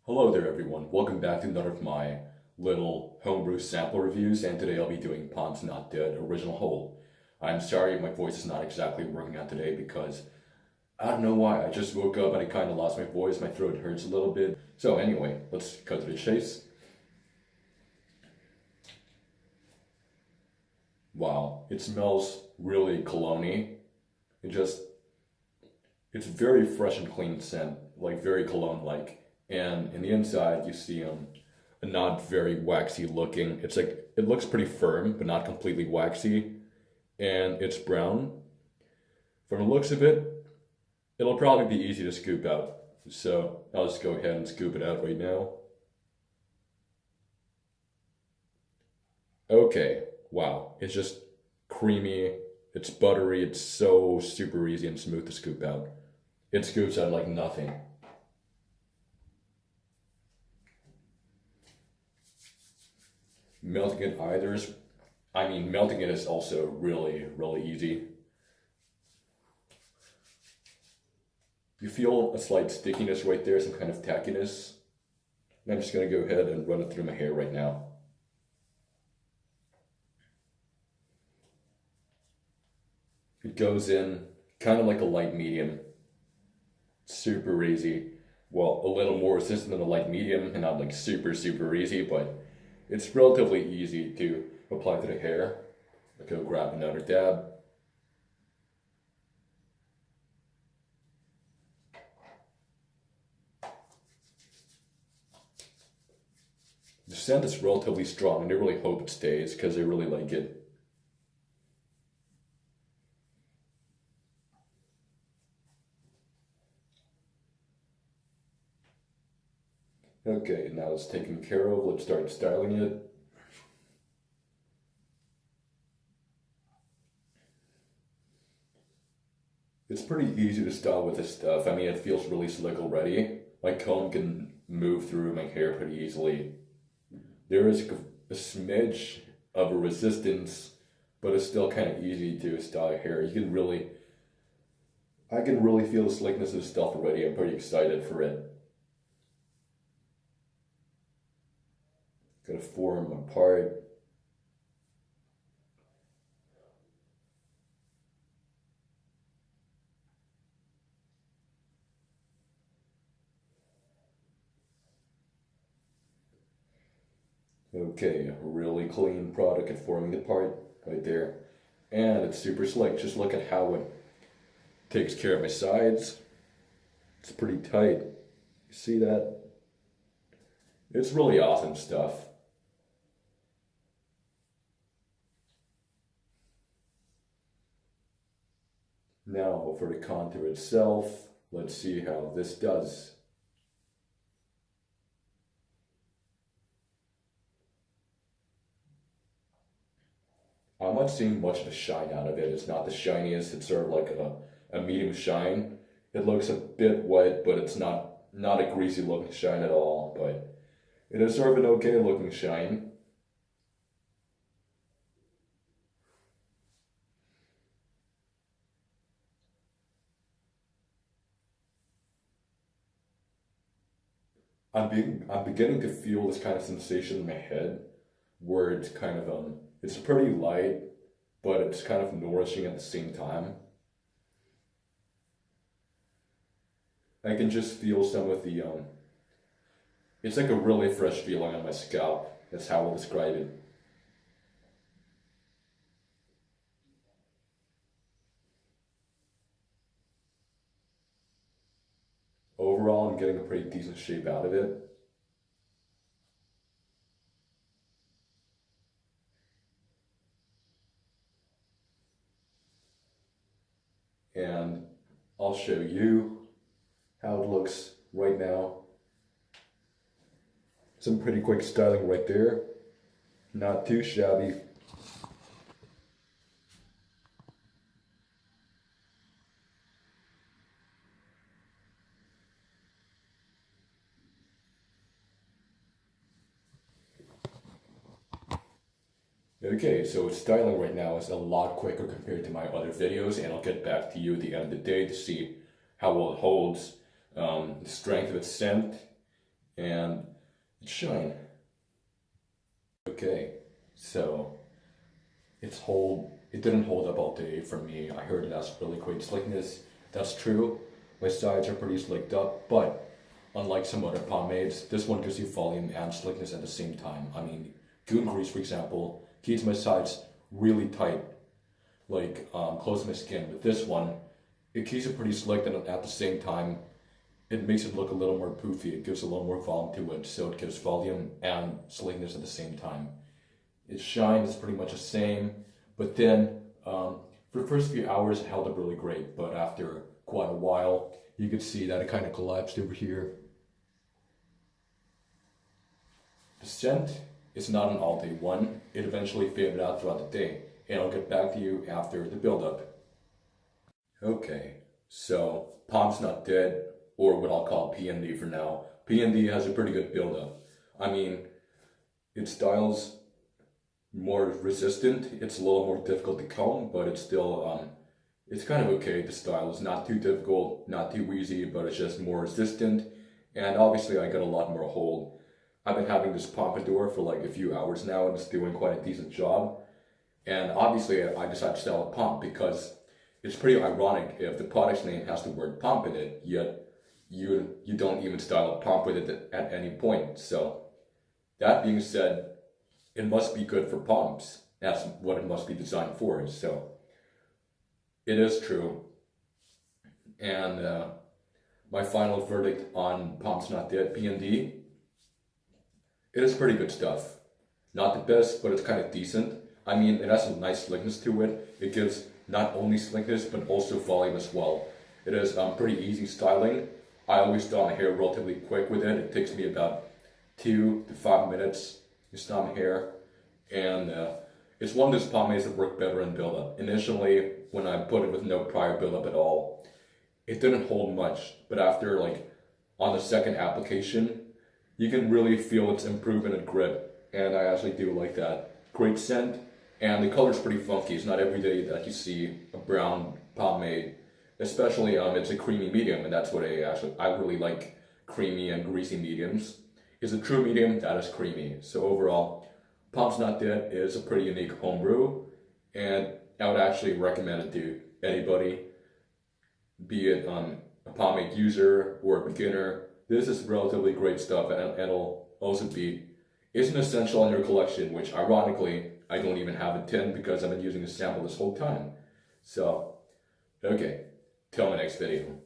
Hello there everyone, welcome back to another of my little homebrew sample reviews, and today I'll be doing Pomps Not Dead Original Whole. I'm sorry my voice is not exactly working out today because I don't know why, I just woke up and I kind of lost my voice, my throat hurts a little bit. So anyway, let's cut to the chase. Wow, it smells really cologne-y. It's very fresh and clean scent, like very cologne-like. And in the inside, you see a not very waxy looking. It's like it looks pretty firm, but not completely waxy, and it's brown. From the looks of it, it'll probably be easy to scoop out. So I'll just go ahead and scoop it out right now. Okay, wow, it's just creamy. It's buttery. It's so super easy and smooth to scoop out. It scoops out like nothing. Melting it is also really easy. You feel a slight stickiness right there, some kind of tackiness. And I'm just gonna go ahead and run it through my hair right now. It goes in kind of like a light medium. Super easy. Well, a little more resistant than a light medium and not like super easy, but it's relatively easy to apply to the hair. I'll go grab another dab. The scent is relatively strong and I really hope it stays because I really like it. Okay, now it's taken care of. Let's start styling it. It's pretty easy to style with this stuff. I mean, it feels really slick already. My comb can move through my hair pretty easily. There is a smidge of a resistance, but it's still kind of easy to style your hair. I can really feel the slickness of the stuff already. I'm pretty excited for it. Gonna form a part. Okay, a really clean product at forming the part right there. And it's super slick. Just look at how it takes care of my sides. It's pretty tight. You see that? It's really awesome stuff. Now for the contour itself, let's see how this does. I'm not seeing much of a shine out of it. It's not the shiniest. It's sort of like a medium shine. It looks a bit wet, but it's not a greasy looking shine at all. But it is sort of an okay looking shine. I'm beginning to feel this kind of sensation in my head, where it's kind of it's pretty light, but it's kind of nourishing at the same time. I can just feel some of the it's like a really fresh feeling on my scalp. That's how I'll describe it. Overall, I'm getting a pretty decent shape out of it. And I'll show you how it looks right now. Some pretty quick styling right there. Not too shabby. Okay, so styling right now is a lot quicker compared to my other videos, and I'll get back to you at the end of the day to see how well it holds, the strength of its scent, and it's shine. Okay, so it didn't hold up all day for me. I heard it has really great slickness. That's true. My sides are pretty slicked up, but unlike some other pomades, this one gives you volume and slickness at the same time. I mean, Goon Grease, for example, keeps my sides really tight, like close to my skin. But this one, it keeps it pretty slick, and at the same time, it makes it look a little more poofy. It gives a little more volume to it, so it gives volume and slickness at the same time. Its shine is pretty much the same, but then for the first few hours it held up really great, but after quite a while, you could see that it kind of collapsed over here. The scent is not an all-day one. It eventually faded out throughout the day, and I'll get back to you after the build-up. Okay, so Pomps Not Dead, or what I'll call P&D for now. P&D has a pretty good build-up. I mean, its style's more resistant. It's a little more difficult to comb, but it's still, it's kind of okay. The style is not too difficult, not too easy, but it's just more resistant. And obviously I got a lot more hold. I've been having this pompadour for like a few hours now, and it's doing quite a decent job. And obviously I decided to sell a pomp because it's pretty ironic if the product's name has the word pomp in it, yet you don't even style a pomp with it at any point. So that being said, it must be good for pomps. That's what it must be designed for. So it is true. And my final verdict on Pomps Not Dead P&D, it is pretty good stuff. Not the best, but it's kind of decent. I mean, it has some nice slickness to it. It gives not only slickness, but also volume as well. It is pretty easy styling. I always style my hair relatively quick with it. It takes me about 2 to 5 minutes to style my hair. And it's one of those pomades that work better in build-up. Initially, when I put it with no prior build-up at all, it didn't hold much. But after, like, on the second application, you can really feel its improvement in grip. And I actually do like that. Great scent. And the color's pretty funky. It's not every day that you see a brown pomade. Especially, it's a creamy medium, and that's what I really like creamy and greasy mediums. It's a true medium that is creamy. So overall, Pomps Not Dead is a pretty unique homebrew, and I would actually recommend it to anybody, be it a pomade user or a beginner. This is relatively great stuff, and it'll also be an essential in your collection, which ironically, I don't even have a tin because I've been using the sample this whole time. So, okay, till my next video.